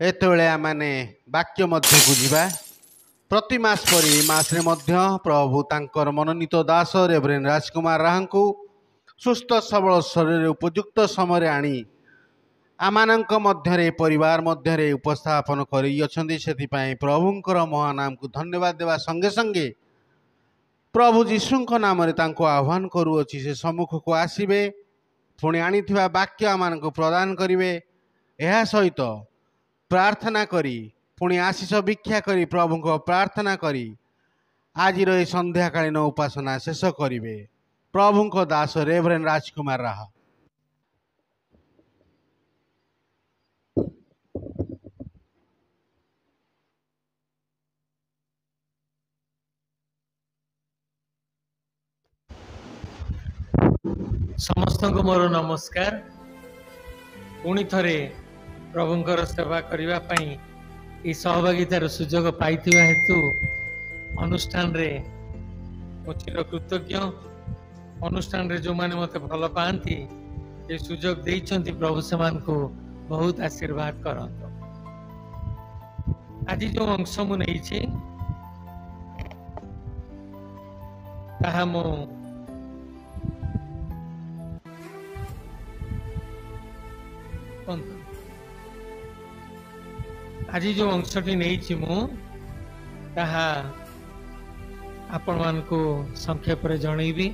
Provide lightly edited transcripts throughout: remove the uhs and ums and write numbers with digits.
एतबेले आमाने वाक्य मध्यकु जिबा प्रति मास परी मासरे मध्य प्रभु तांकर मनोनीत दास रेभरेंड राजकुमार राहंकु सुस्थ सबल शरीर उपयुक्त समय आनी आमानंक मध्यरे परिवार मध्यरे उपस्थापन करियछन्ति। सेथिपाई प्रभुंकर महानाम को धन्यवाद देवा संगे संगे प्रभु जीशुंक नाम रे तांको आह्वान करूअछि से सम्मुख को आसीबे पुणी आनिथिबा वाक्य आमानंक प्रदान करिवे। एहा सहित प्रार्थना करी पुणी आशीष भिक्षा करी प्रभु को प्रार्थना करी आज ये संध्याकालीन उपासना शेष करिवे। प्रभु को दास रेभरेंड राजकुमार राह। समस्त को मोर नमस्कार। पुणी थरे प्रभुंकर सेवा करिवा पई ई सहभागितार सुजोग पाइथिबा हेतु अनुष्ठान रे चिर कृतज्ञ। अनुष्ठान रे जो माने मते भल पाती ये सुजोग देइछन्ति प्रभु समान को बहुत आशीर्वाद करंतो। आज जो अंश मु नै छी ताहा मु आज जो अंशटी नहीं मु ताहा आपण मान को संक्षेप रे जनइबी।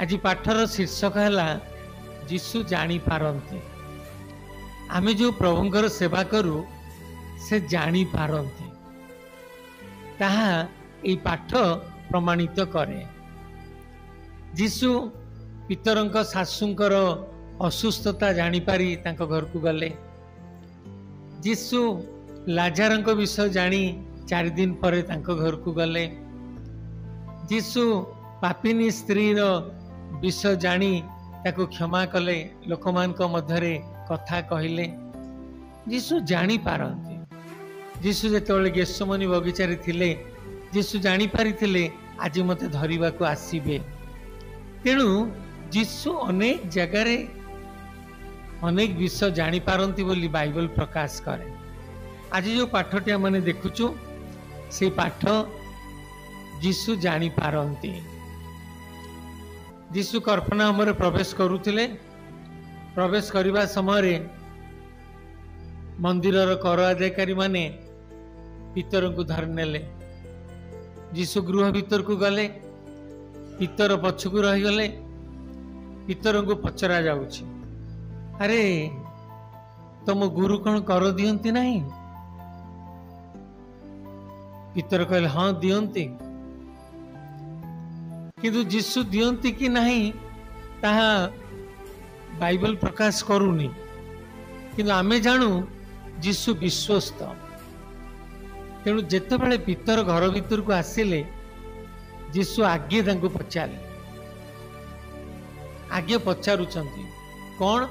आज पाठर शीर्षक है जीशु जानी पारंते। आमे जो प्रभुंकर सेवा करू से जानी पारंते ताहा ए पाठ प्रमाणित करे। जीशु पितरंक शाशुंकर असुस्थता जानी पारी तांको घर को गले। जीशु लाजारंक विषय जानी 4 दिन पर तांको घर को गले। जीशु पापिनी स्त्री रो विषय जानी ताको क्षमा कले, लोकमान को मध्यरे कथा कहिले। जीशु जानी पारंती। जीशु जेतोले गेसमनी बगीचा रे थिले जीशु जानी पारी थिले आज मते धरिबा को आसीबे। तेणु जीशु अनेक जगह अनेक विषय जानी पारंती बोली बाइबल प्रकाश करे। आज जो पाठटी आमने देखुचु से पाठ जीशु जानी पारंती। जीशु कल्पनाम रे प्रवेश करुथिले। प्रवेश करिबा समय मंदिर कर अधिकारी माने पितर को धरि नेले। जीशु गृह भीतर को गले। पितर पछकु रही गले। पितर को पचरा जाउछि, अरे तुम गुरु कौन कर दियंती नहीं? पितर कहले हाँ दियंती, किंतु जीशु दियंती कि नहीं ताहा बाइबल प्रकाश करूनी। किंतु आमे जानू जीशु विश्वस्त। तेणु जेते बेले पितर घर भीतर को आसिले जीशु आगे तांको पचारे। आगे पचारुचंती कौन?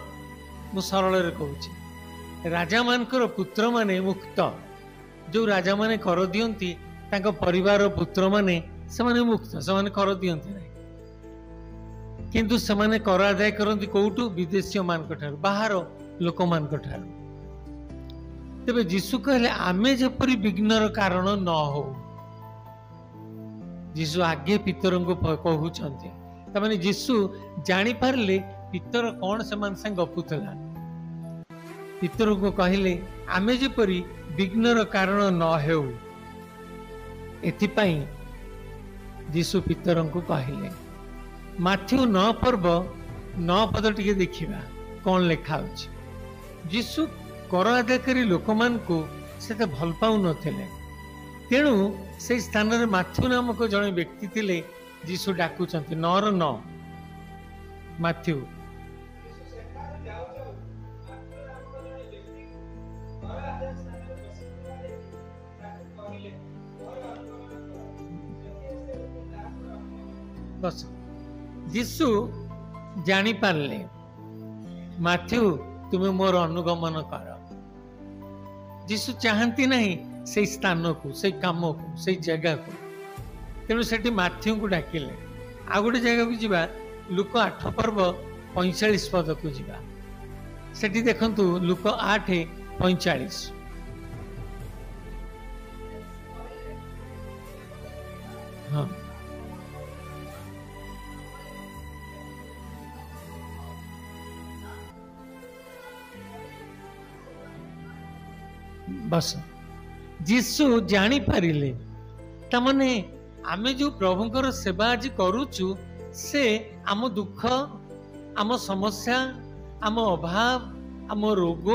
मु सरल रे कहूची राजा मानकर पुत्र माने मुक्त। जो राजा माने कर दियंती तांको परिवार पुत्र माने समाने मुक्त, समाने कर दियंती नहीं। किंतु समाने कर आदाय करंती कोउटू? विदेशी मान ठारू, बाहर लोक मान ठारू। तबे जीशु कहले आमे जेपरि विघ्नर कारण न हो। जीशु आगे पितर को कहउचंती। तमाने जीशु जानी पारले पितर कौन समान संग गपुतला। पितर को कहले आमे जेपरि विघ्नर कारण न हेउ एथिपाई जीशु पितर को कहले। माथ्यू 9 पर्व 9 पद टिके देखिबा कौन लेखा होछि। जीशु कर आदायकारी लोक मान को से भल पाउ नथिले। तेणु से स्थान रे माथ्यू नामक जने व्यक्ति थिले। जीशु डाकुचंती 9:9 माथ्यू। बस जीशु जानी पारले माथ्यू तुम्हें मोर अनुगमन कर। जीशु चाहती नहीं से स्थान को, से काम को, से जगह को। तेणु से माथ्यू को डाकिले। आ गोटे जगह को जीवा लुक 8 पर्व 45 पद को जीवा। सेठी देखंतु लुक 8:45 हाँ बस जीशु जानी पारिले तमने आमे जो प्रभुंकर सेवा आज करूचु से आम दुख आम समस्या आम अभाव आम रोग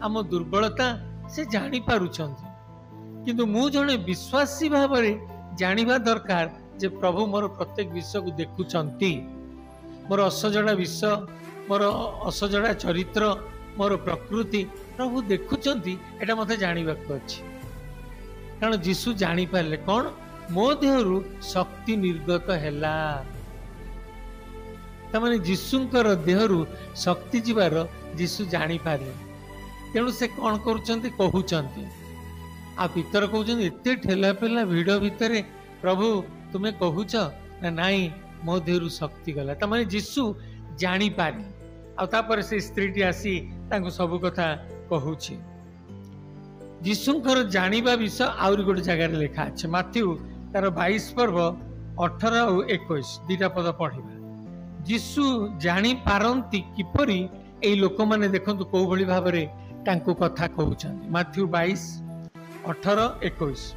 आम दुर्बलता से जानी पारुचंती किंतु मु जने विश्वासी भाव में जानिबा दरकार जे प्रभु मोर प्रत्येक विषय को देखुचंती मोर असजड़ा विषय मोर असजड़ा चरित्र मोर प्रकृति प्रभु देखुचंती एटा मते जानिबाक अछि कारण जीशु जानी पारले कौन मो देहरु शक्ति निर्गत हैला तमाने जीशुंकर देहरु शक्ति जीवार जीशु जानी पारे तेणु से कौन करुचंती कहउचंती आ पितर कहउचंती एते ठेला पेला भिड़ भितरे प्रभु तुम्हें कहूच ना नाई मो देहरु शक्ति गला तमाने जीशु जानी पारे आ तापर से स्त्रीटी आसी तांको सब कथा कहूची जीशुंकर जानिबा विषय आउरी गोटे जगह लिखा अच्छे माथ्यू तार 22 पर्व 18 और 21 दीटा पद पढ़िबा जीशु जानी पारंती किपरि ए लोक माने देखंतु को भली भाबरे तांको कथा कहउछन माथ्यू 22 18 21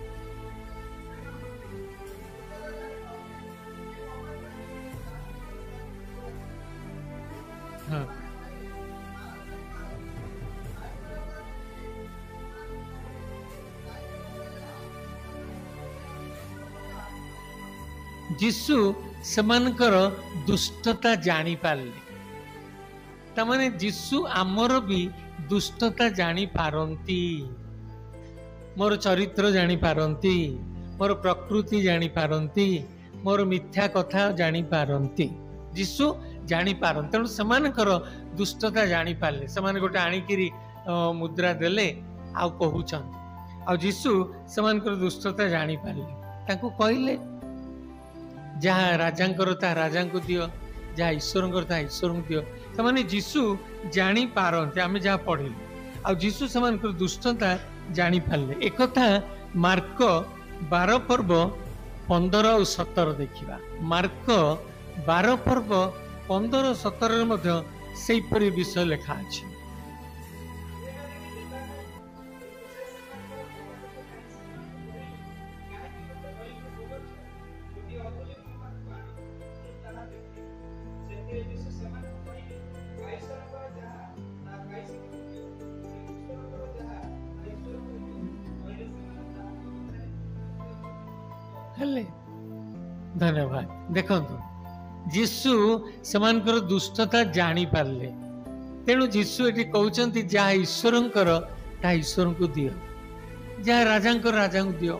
हां जीशु सेमानकर दुष्टता जानी पारले तमाने जीशु आमर भी दुष्टता जानी पारंती मोर चरित्र जानी पारंती मोर प्रकृति जानी पारंती मोर मिथ्या कथा जानी पारंती जीशु जानी पारंती तेणु सेमानकर दुष्टता जानी पारले सेमाने गोटे आनिकिरी मुद्रा देले आ कहउछन आ जीशु सेमानकर दुष्टता जानी पारले तांको कहले जहाँ राजांकर ता राजा को दियो जहाँ ईश्वर ता ईश्वर को दियो से जीशु जानी पारते आम जहाँ पढ़िलु आ जीशु से दुष्टता जानी पारले एक कथा मार्क 12 पर्व 15 और 17 देखिबा मार्क 12 पर्व 15 17 से विषय लिखा अछि धन्यवाद देखो जीशु सेमानकर दुष्टता जानी पारले तेणु जीशु ये कहते जहाँ ईश्वर ईश्वर को दियो जहाँ राजा को दियो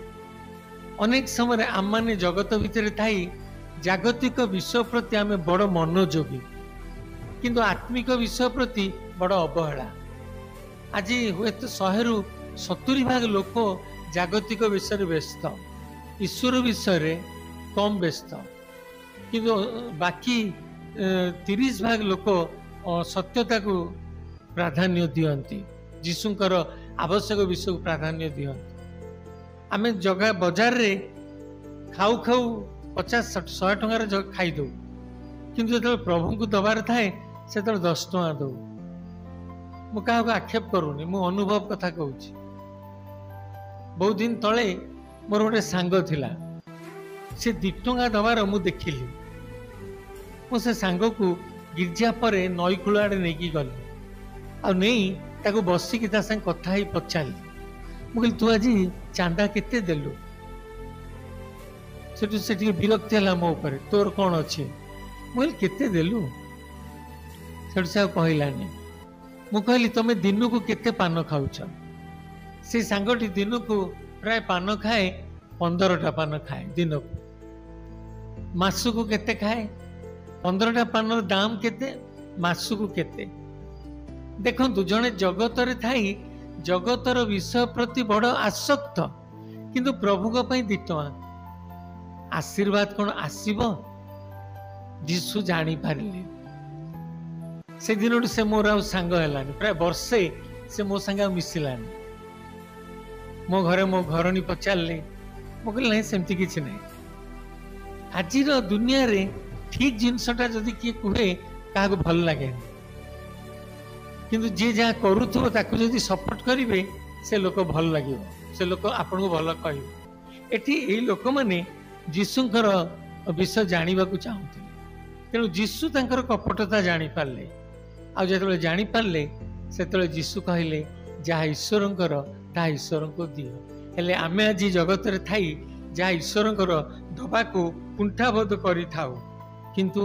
अनेक समय आम मैंने जगत भितर थी जागतिक विषय प्रति आम बड़ मनोयोगी किंतु आत्मिक विषय प्रति बड़ अवहेला आज हुए तो 100-70 लोक जागतिक विषय व्यस्त ईश्वर विषय कम व्यस्त किंतु बाकी 30 लोक सत्यता को प्राधान्य दियंती जीशुंकर आवश्यक विषय को प्राधान्य दियंती आमे जगह बाजार रे खाऊ खाऊ 50-100 टंकार खाई दो किंतु जो प्रभु को दबार थाए से 10 टंका दो मु क्या आक्षेप करूनी मु अनुभव कथा कहूँ बहुत दिन तले मोर गोटे सांग थिला से 2 टंका दबार मु देखिली मु से सांग को गिरजा पर नई कूल आड़े नहीं गली आ नहीं ताको बसिकी ता संग कथा ही पचारि मु कहली तू आज चांदा केते देलु से विरक्ति है मो ऊपर तोर कौन अच्छे मुझे केते देलु से कहलानी मु कहली तुम दिन को केते पान खाऊच से सांगटी दिन को प्राय पान खाए 15टा पान खाए दिन को मासु केते खाए 15टा पान दाम केते मासु को केते देखंतु जने जगत रे थाई जगतर विषय प्रति बड़ आसक्त किंतु प्रभु को पई 2 टंका आशीर्वाद कौन आसीब जीशु जानी पारिले से दिन से मोर आ सांग हेलानी प्राय वर्षे से मो संग मिसिलानी मो घरे मो घरनी पचारे मु कहली नहीं सेमती किसी ना आज दुनिया रे ठीक जिनसटा जदि किए कहे क्या भल लगे किंतु जी जहाँ करूथो ताकू जदि सपोर्ट करेंगे से लोक भल लगे से लोक आपन को भल कह एटी लोक मैंने जीशुंकर विषय जानवा चाहते तेणु जीशु तांकर कपटता जानी पारले आ जो जानी पारले से जीशु कहले जहाँ ईश्वरंकर ता ईश्वर को दियो हेले आमे आज जगत रे थाई जहाँ ईश्वरंकर दबा को कुंठाबोध करि थाउ किंतु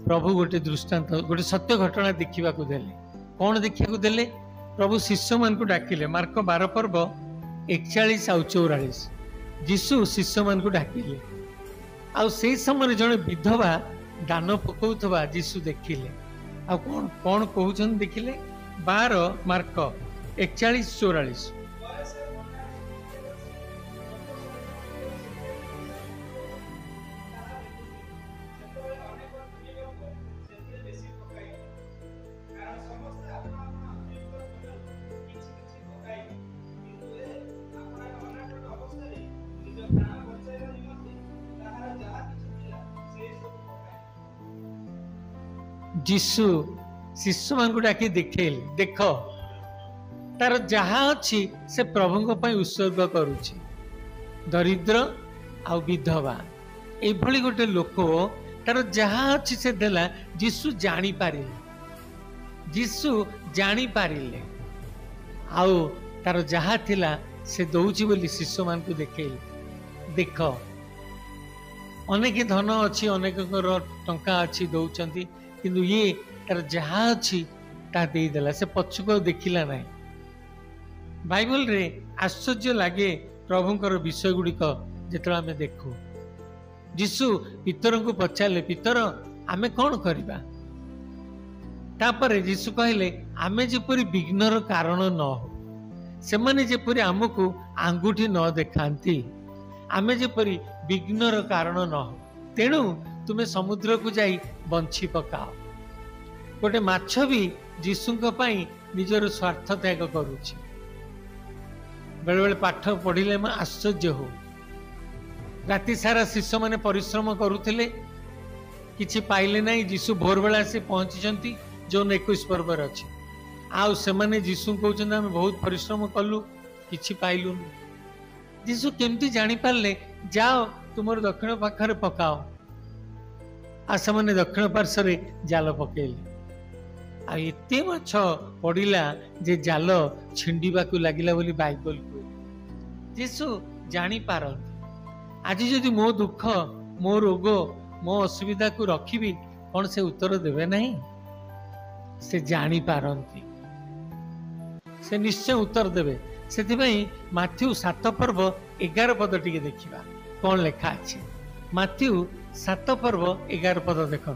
प्रभु गोटे दृष्टांत गोटे सत्य घटना देखा देले कौन देखा देले प्रभु शिष्य मान को डाकिले मार्क 12 पर्व 41 और 44 जीशु शिष्य मान को डाकिले आ से समय जड़े विधवा दान पकाउथबा जीशु देखिले आ कौन कौन कहउछन देखिले 12 मार्क 41 44 जीशु शिष्य मान को डाकी देखेले देख तार जहा अच्छी से प्रभु उत्सर्ग करुछि दरिद्र आ विधवा एभली गोटे लोक तार जहा अच्छी से देला जीशु जानी पारिले जीशु जानी पारिले आउ तार जहा थिला से दौची बोली शिष्य मान को देखेले देख अनेक धन अच्छी अनेक टंका अच्छी दौचंती किंतु ये तार जहाँ अच्छी ता दे देला से पछुक देखिला नहीं बाइबल रे आश्चर्य लगे प्रभुंकर विषय गुड़िक जिते आम देखू जीशु पितर को पचारे पितर आमे कौन करवा तापर जीशु कहले आमे जेपरी विघ्नर कारण न हो से माने जेपरी आमको आंगुठी न देखांती आमे जेपरी विघ्नर कारण न हो तेणु तुम्हें समुद्र को जाई बंशी पकाओ गोटे माछ भी जीशुंक पई निजर स्वार्थ त्याग करुछि बेले बेले पाठ पढ़िले मैं आश्चर्य हो राति सारा शिष्य माने परिश्रम करुथिले किछि पाइले नहीं जीशु भोर बेला से पहुंची जो 21 पर्व अच्छी आउ से माने जीशु कहउछन हम बहुत परिश्रम कलु किछि पाइलु जीशु केमती जानी पारले जाओ तुमर दक्षिण पाखरे पकाओ आ से दक्षिण पार्श्व जाल पकेले आ एते माछ पड़िला जे जाल छिंडिबा को लागिला बोली बाइबल को जीशु जानी पारंती आज जदि मो दुख मो रोग मो असुविधा को रखिबी कौन से उत्तर देवे नहीं से जानी पारंती से निश्चय उत्तर देवे से माथ्यू 7 पर्व 11 पद टिके देखिबा कौन लेखा अछि माथ्यू 7 पर्व 11 पद देखो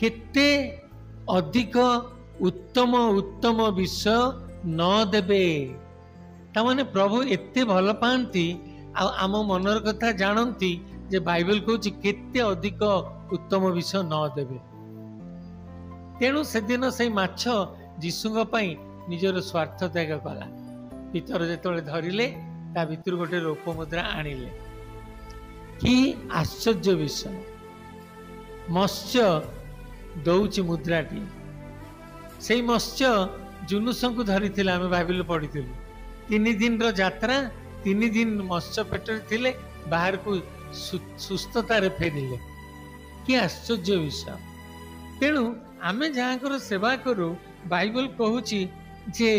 केते अधिक उत्तम उत्तम विषय न देबे तामाने प्रभु एते भल पाती आम मनर कथा जानती जे बाइबल कहूँ केते अधिक उत्तम विषय न देबे तेणु से दिन से माछ जीशुंग पई निजर स्वार्थ त्याग कला पितर जेतले धरिले ता भितर गोटे रूप मुद्रा आनिले कि आश्चर्य विषय मत्स्य दौची मुद्राटी से मत्स्य जुनुस को धरी आम बाइबल पढ़ी 3 दिन यात्रा 3 दिन मत्स्य पेटर थिले बाहर को सुस्थतार फेरिले कि आश्चर्य विषय तेणु आमे जहाँ सेवा करू बाइबल कहूची जे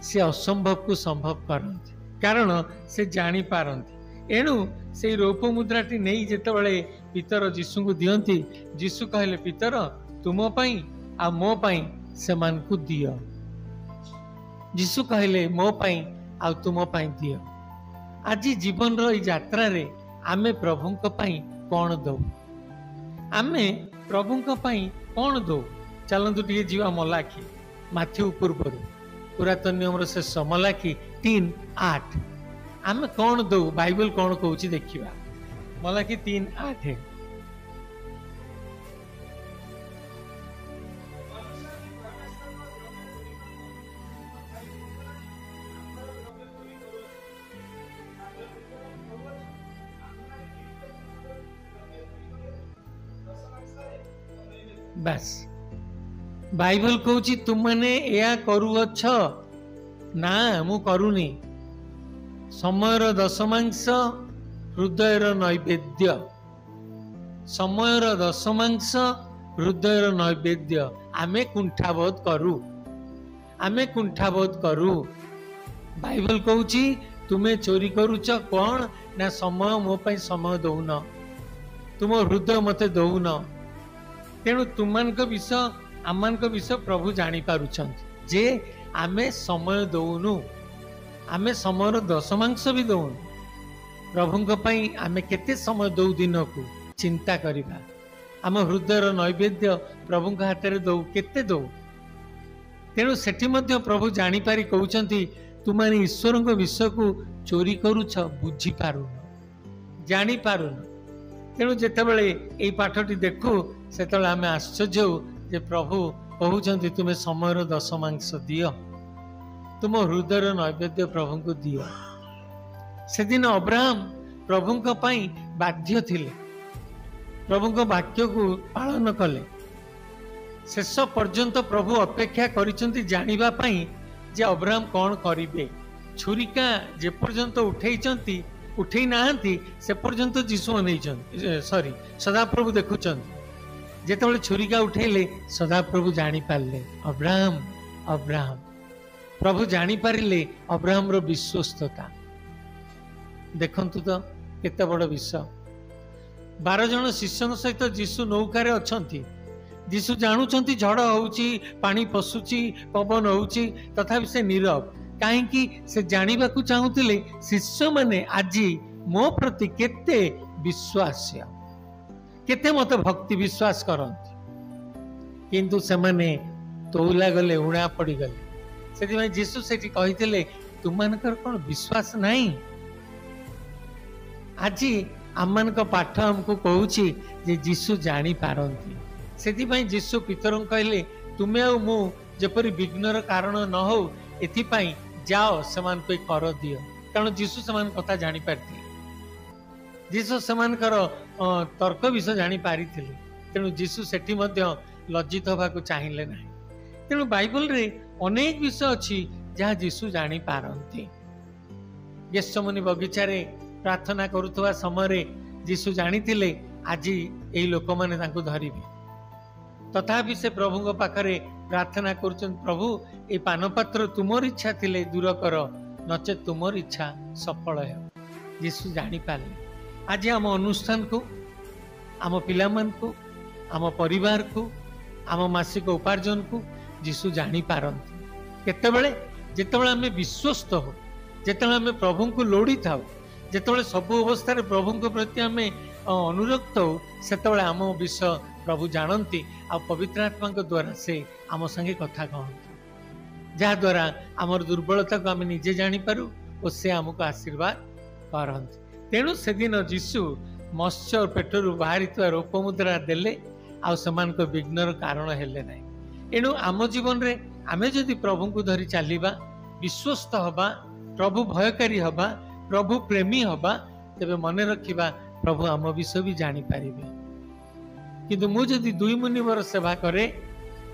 से असंभव को संभव करती कारण से जानी पारती एणु से रूप मुद्राटी नहीं जेतबेले पितर जीशु को दियंती जीशु कहले पितर तुम पई आ मो पई समान को दियो जीशु कहले मो पई आ तुम पई दियो आज जीवन रो यात्रा रे आमे प्रभुंक पई कोन दो आमे प्रभुंक पई कौन दो चलतु टे जीवा मलाखी माथ्यू पूर्व पुरातन नियम शेष मलाखी 3:8 आमे कौन दो बाइबल कौन कहूँ देखिए मलाकी 3:8 बस बाइबल कहूँ तुमने या करुअछ ना मु करूनी समयर दशमांश हृदयर नैवेद्य समयर दशमांश हृदयर नैवेद्य आमे कुंठाबोध करू बाइबल कहूँ तुमे चोरी करुच कौन ना समय मो पाई समय दौन तुम हृदय मते दौन तेणु तुमान विषय आम विषय प्रभु जानी पारुछंती जे आमे समय दौनु आमे समय दशमांश भी दौनु प्रभु आमे केते समय दौ दिन को चिंता करिबा आम हृदयर नैवेद्य प्रभु हाथ में दौ केते दौ तेणु सेठी मध्य प्रभु जानी पारी कहउछंती तुमाने ईश्वर विषय को चोरी करुछ बुझी पारुन जानी पारुन तेणु जेतेबेले एई पाठटी देखु सेतेबेले आमे आश्चर्य हो जे प्रभु कहउछंती तुमे समयर दशमांश दियो तुम हृदयर नैवेद्य प्रभु को दियो से दिन अब्राहम प्रभु बाध्य थिले प्रभु वाक्य को पालन कले शेष पर्यंत प्रभु अपेक्षा करिसंती जानिबा पई जे अब्राहम कौन करिवे छुरिका जे पर्यंत उठेइचंती उठेई नाहंती से पर्यंत जीशु अनैचंती सॉरी सदाप्रभु देखुचंती जेतेबेले छुरिका उठेले सदाप्रभु जानी पारले अब्राहम अब्राहम प्रभु जानी पारिले अब्राहम रो विश्वस्तता देखंतु तो केते बड़ विषय 12 जन शिष्य सहित जीशु नौकार अछंती जीशु जानुचंती झड़ होउची पानी पसुची पवन होउची तथापि से नीरव काहेकि से जानिबा को चाहुतिले शिष्य माने आजी मो प्रति केते विश्वास्य केते मत भक्ति विश्वास करंती किंतु से माने तौला गले उणा पड़ी गले से जीशु सेठी कहिथिले तुमनकर कोन विश्वास नहीं आज आम पाठ हमको कहूची जे जीशु जानी पारंती से जीशु पितर कहले तुमे आ मु जेपरी विघ्नर कारण न हो एथिपाई जाओ सेमान पे कर दियो कारण जीशु सेमान कथा जानी पारथि जीशु सेमानकर तर्क विषय जानी पारिथिले तेणु जीशु सेठी मध्य लज्जित होबा को चाहिले नाही तेणु बाइबल रे अनेक विषय अच्छी जहाँ जीशु जानी पारंती गेत्सेमनी बगीचा रे प्रार्थना करुवा समय जीशु जानी थिले आज यही लोक मैंने धरिबे तथापि से प्रभु पाखरे प्रार्थना कर प्रभु ये पानपात्र तुमर इच्छा थिले दूर कर नचे तुमर इच्छा सफल है जीशु जानी पारले आज आम अनुष्ठान को आम पिला को आम परिवार को आम मासिक उपार्जन को जीशु जानी पारंती केतेबेले जेतेबेले आमे विश्वस्त हो जेतेबेले आमे प्रभु को लोड़ी थाउ जेतेबेले सबु अवस्था प्रभु को प्रति आमे अनुरक्त हो सेतेबेले आम विषय प्रभु जानती आ पवित्र आत्मा द्वारा से आम संगे कथा कहती जहा द्वारा आमर दुर्बलता को आम निजे जानी पारू और से आमको आशीर्वाद करती तेणु से दिन जीशु मत्स्य पेटर बाहरी रोपमुद्रा देले आ सेमानक विघ्नर कारण हेले नाही एणु आम जीवन रे आमे जदि प्रभु को धरी चलिबा विश्वस्त हबा प्रभु भयकारी हबा प्रभु प्रेमी हबा तेबे मने रखिबा प्रभु आम विषय भी जानी पारिबे किंतु मु जदि 2 मुनिवर सेवा करे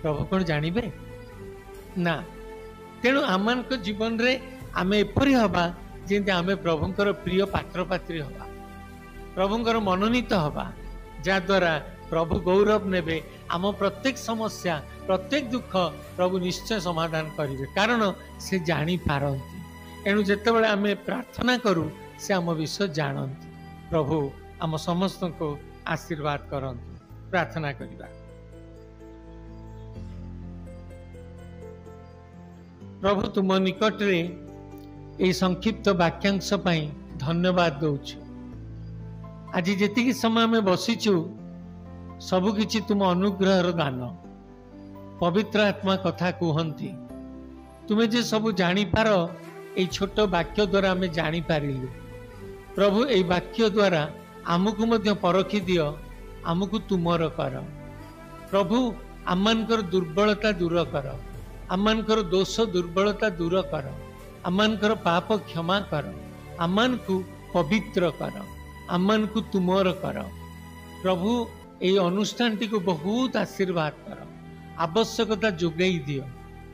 प्रभु कौन जानिबे ना तेणु आमक जीवन रे आमे एपरि हबा जेंति आमे प्रभुंकर प्रिय पात्र पात्री हबा प्रभुंकर मनोनीत हबा जा द्वारा प्रभु गौरव नेबे आम प्रत्येक समस्या प्रत्येक दुख प्रभु निश्चय समाधान करेंगे कारण से जानी पारंती एणु जेतेबेले आमे प्रार्थना करू से आम विषय जानती प्रभु आम समस्त को आशीर्वाद करंतु प्रार्थना करिबा प्रभु तुम निकट रे ए संक्षिप्त वाक्यांश पई धन्यवाद दउछु आज जेतिकी समय में बसीचु सबु किछि तुम अनुग्रहर दान पवित्र आत्मा कथा कहती तुम्हें जे सब जानी पार এই ছোট বাକ୍ୟ ଦ୍ୱାରା ଆମେ ଜାଣିପାରିଲୁ। ପ୍ରଭୁ ଏଇ ବାକ୍ୟ ଦ୍ୱାରା ଆମକୁ ମଧ୍ୟ ପରଖି ଦିଅ, ଆମକୁ ତୁମର କର। ପ୍ରଭୁ ଆମମାନଙ୍କର ଦୁର୍ବଳତା ଦୂର କର, ଆମମାନଙ୍କର ଦୋଷ ଦୁର୍ବଳତା ଦୂର କର, ଆମମାନଙ୍କର ପାପ କ୍ଷମା କର, ଆମମାନଙ୍କୁ ପବିତ୍ର କର, ଆମମାନଙ୍କୁ ତୁମର କର। ପ୍ରଭୁ ଏଇ ଅନୁଷ୍ଠାନଟିକୁ ବହୁତ ଆଶୀର୍ବାଦ କର, ଆବଶ୍ୟକତା ଯୋଗାଇ ଦିଅ,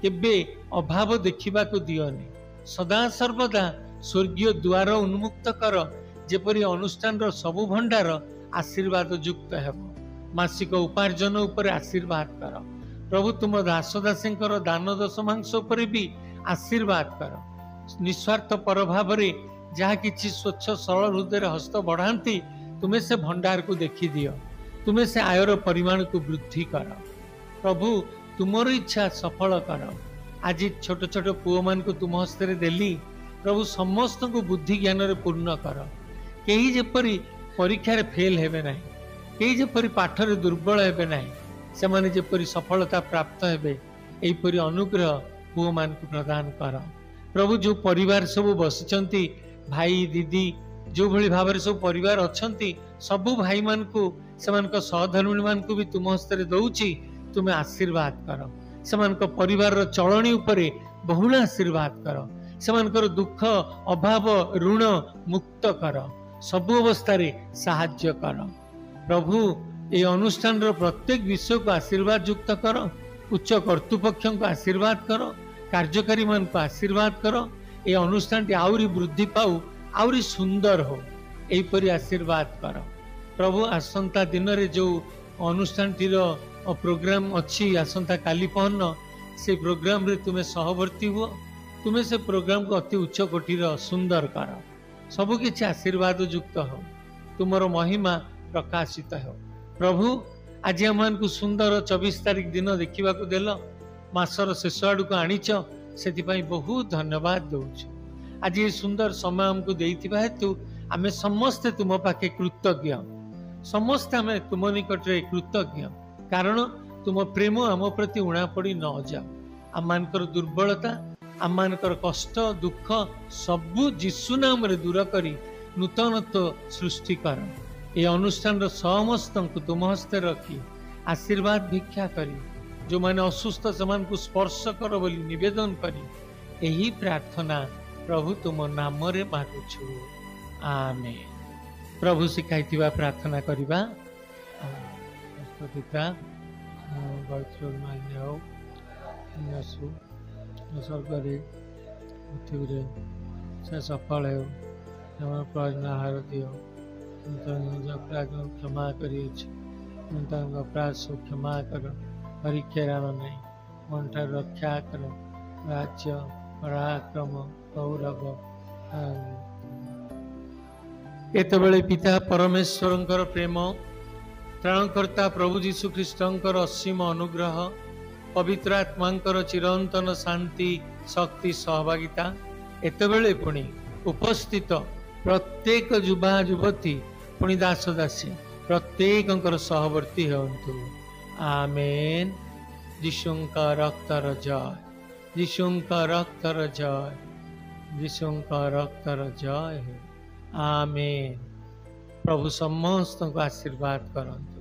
କେବେ ଅଭାବ ଦେଖିବାକୁ ଦିଅନି। ସଦାସର୍ବଦା ସ୍ୱର୍ଗୀୟ ଦ୍ୱାର ଉନ୍ମୁକ୍ତ କର, ଯେପରି ଅନୁଷ୍ଠାନର ସବୁ ଭଣ୍ଡାର ଆଶୀର୍ବାଦ ଯୁକ୍ତ ହେବ। ମାସିକ ଉପାର୍ଜନ ଉପରେ ଆଶୀର୍ବାଦ କର ପ୍ରଭୁ। ତୁମ ଦାସ ଦାସୀଙ୍କର ଦାନ ଦଶମାଂଶ ଉପରେ ବି ଆଶୀର୍ବାଦ କର। ନିଃସ୍ୱାର୍ଥ ପର ଭାବରେ ଯାହା କିଛି ସ୍ୱଚ୍ଛ ସରଳ ହୃଦୟରେ ହସ୍ତ ବଢ଼ାନ୍ତି, ତୁମେ ସେ ଭଣ୍ଡାରକୁ ଦେଖିଦିଅ, ତୁମେ ସେ ଆୟର ପରିମାଣକୁ ବୃଦ୍ଧି କର। ପ୍ରଭୁ ତୁମର ଇଚ୍ଛା ସଫଳ କର। ଆଜି ଛୋଟ ଛୋଟ ପୁଅମାନଙ୍କୁ ତୁମ ହସ୍ତରେ ଦେଲି ପ୍ରଭୁ, ସମସ୍ତଙ୍କୁ ବୁଦ୍ଧି ଜ୍ଞାନରେ ପୂର୍ଣ୍ଣ କର। କେହି ଯେପରି ପରୀକ୍ଷାରେ ଫେଲ ହେବେ ନାହିଁ, କେହି ଯେପରି ପାଠରେ ଦୁର୍ବଳ ହେବେ ନାହିଁ, ସେମାନେ ଯେପରି ସଫଳତା ପ୍ରାପ୍ତ ହେବେ, ଏହିପରି ଅନୁଗ୍ରହ ପୁଅମାନଙ୍କୁ ପ୍ରଦାନ କର। ପ୍ରଭୁ ଯେଉଁ ପରିବାର ସବୁ ବସିଛନ୍ତି, ଭାଇ ଦିଦି ଯେଉଁଭଳି ଭାବରେ ସବୁ ପରିବାର ଅଛନ୍ତି, ସବୁ ଭାଇମାନଙ୍କୁ ସେମାନଙ୍କ ସହଧର୍ମିଣୀମାନଙ୍କୁ ବି ତୁମ ହସ୍ତରେ ଦଉଛି, ତୁମେ ଆଶୀର୍ବାଦ କର। ସେମାନଙ୍କ ପରିବାରର ଚଳଣି ଉପରେ ବହୁଳ ଆଶୀର୍ବାଦ କର। ସେମାନଙ୍କର ଦୁଃଖ ଅଭାବ ଋଣ ମୁକ୍ତ କର, ସବୁ ଅବସ୍ଥାରେ ସାହାଯ୍ୟ କର। ପ୍ରଭୁ এই ଅନୁଷ୍ଠାନର ପ୍ରତ୍ୟେକ ବିଷୟକୁ ଆଶୀର୍ବାଦ ଯୁକ୍ତ କର। ଉଚ୍ଚ କର୍ତ୍ତୃପକ୍ଷଙ୍କୁ ଆଶୀର୍ବାଦ କର, କାର୍ଯ୍ୟକାରୀମାନଙ୍କୁ ଆଶୀର୍ବାଦ କର। এই ଅନୁଷ୍ଠାନଟି ଆହୁରି ବୃଦ୍ଧି ପାଉ, ଆହୁରି ସୁନ୍ଦର ହଉ, ଏହିପରି ଆଶୀର୍ବାଦ କର। ପ୍ରଭୁ ଆସନ୍ତା ଦିନରେ ଯେଉଁ ଅନୁଷ୍ଠାନଟିର ପ୍ରୋଗ୍ରାମ ଅଛି, ଆସନ୍ତା କାଲି ପହରଦିନ, ସେ ପ୍ରୋଗ୍ରାମରେ ତୁମେ ସହବର୍ତ୍ତୀ ହୁଅ। ତୁମେ ସେ ପ୍ରୋଗ୍ରାମକୁ ଅତି ଉଚ୍ଚ କୋଟିର ସୁନ୍ଦର କର। ସବୁକିଛି ଆଶୀର୍ବାଦ ଯୁକ୍ତ ହଉ, ତୁମର ମହିମା ପ୍ରକାଶିତ ହେଉ। ପ୍ରଭୁ ଆଜି ଆମମାନଙ୍କୁ ସୁନ୍ଦର 24 ତାରିଖ ଦିନ ଦେଖିବାକୁ ଦେଲ, ମାସର ଶେଷ ଆଡ଼କୁ ଆଣିଛ, ସେଥିପାଇଁ ବହୁତ ଧନ୍ୟବାଦ ଦେଉଛୁ। ଆଜି ଏ ସୁନ୍ଦର ସମୟ ଆମକୁ ଦେଇଥିବା ହେତୁ ଆମେ ସମସ୍ତେ ତୁମ ପାଖେ କୃତଜ୍ଞ। ସମସ୍ତେ ଆମେ ତୁମ ନିକଟରେ କୃତଜ୍ଞ, କାରଣ ତୁମ ପ୍ରେମ ଆମ ପ୍ରତି ଉଣା ପଡ଼ି ନ ଯାଉ। ଆମମାନଙ୍କର ଦୁର୍ବଳତା, ଆମମାନଙ୍କର କଷ୍ଟ ଦୁଃଖ ସବୁ ଯୀଶୁ ନାମରେ ଦୂର କରି ନୂତନତ୍ୱ ସୃଷ୍ଟି କର। ଏ ଅନୁଷ୍ଠାନର ସମସ୍ତଙ୍କୁ ତୁମ ହସ୍ତେ ରଖି ଆଶୀର୍ବାଦ ଭିକ୍ଷା କରି, ଯେଉଁମାନେ ଅସୁସ୍ଥ ସେମାନଙ୍କୁ ସ୍ପର୍ଶ କର ବୋଲି ନିବେଦନ କରି ଏହି ପ୍ରାର୍ଥନା ପ୍ରଭୁ ତୁମ ନାମରେ ମାଗୁଛୁ, ଆମେନ୍। ପ୍ରଭୁ ଶିଖାଇଥିବା ପ୍ରାର୍ଥନା କରିବା। ପିତା ସ୍ୱର୍ଗରେ ପୃଥିବୀରେ ସେ ସଫଳ ହେଉ, ପ୍ରୟୋଜନ ଆହାର ଦିଅ। ନିଜ ଅପରାଧ କ୍ଷମା କରିଅଛି, ତାଙ୍କ ଅପରାଧ ସବୁ କ୍ଷମା କର, ପରୀକ୍ଷାରେ ଆଣ ନାହିଁ, ମନଠାରୁ ରକ୍ଷା କର, ରାଜ୍ୟ ପରାକ୍ରମ ଗୌରବ। କେତେବେଳେ ପିତା ପରମେଶ୍ୱରଙ୍କର ପ୍ରେମ, ତ୍ରାଣକର୍ତ୍ତା ପ୍ରଭୁ ଯୀଶୁ ଖ୍ରୀଷ୍ଟଙ୍କର ଅସୀମ ଅନୁଗ୍ରହ, ପବିତ୍ର ଆତ୍ମାଙ୍କର ଚିରନ୍ତନ ଶାନ୍ତି ଶକ୍ତି ସହଭାଗିତା, ଏତେବେଳେ ପୁଣି ଉପସ୍ଥିତ ପ୍ରତ୍ୟେକ ଯୁବା ଯୁବତୀ ପୁଣି ଦାସ ଦାସୀ ପ୍ରତ୍ୟେକଙ୍କର ସହବର୍ତ୍ତୀ ହୁଅନ୍ତୁ, ଆମେନ୍। ଯୀଶୁଙ୍କ ରକ୍ତର ଜୟ, ଯୀଶୁଙ୍କ ରକ୍ତର ଜୟ, ଯୀଶୁଙ୍କ ରକ୍ତର ଜୟ ହେଉ, ଆମେନ୍। ପ୍ରଭୁ ସମସ୍ତଙ୍କୁ ଆଶୀର୍ବାଦ କରନ୍ତୁ।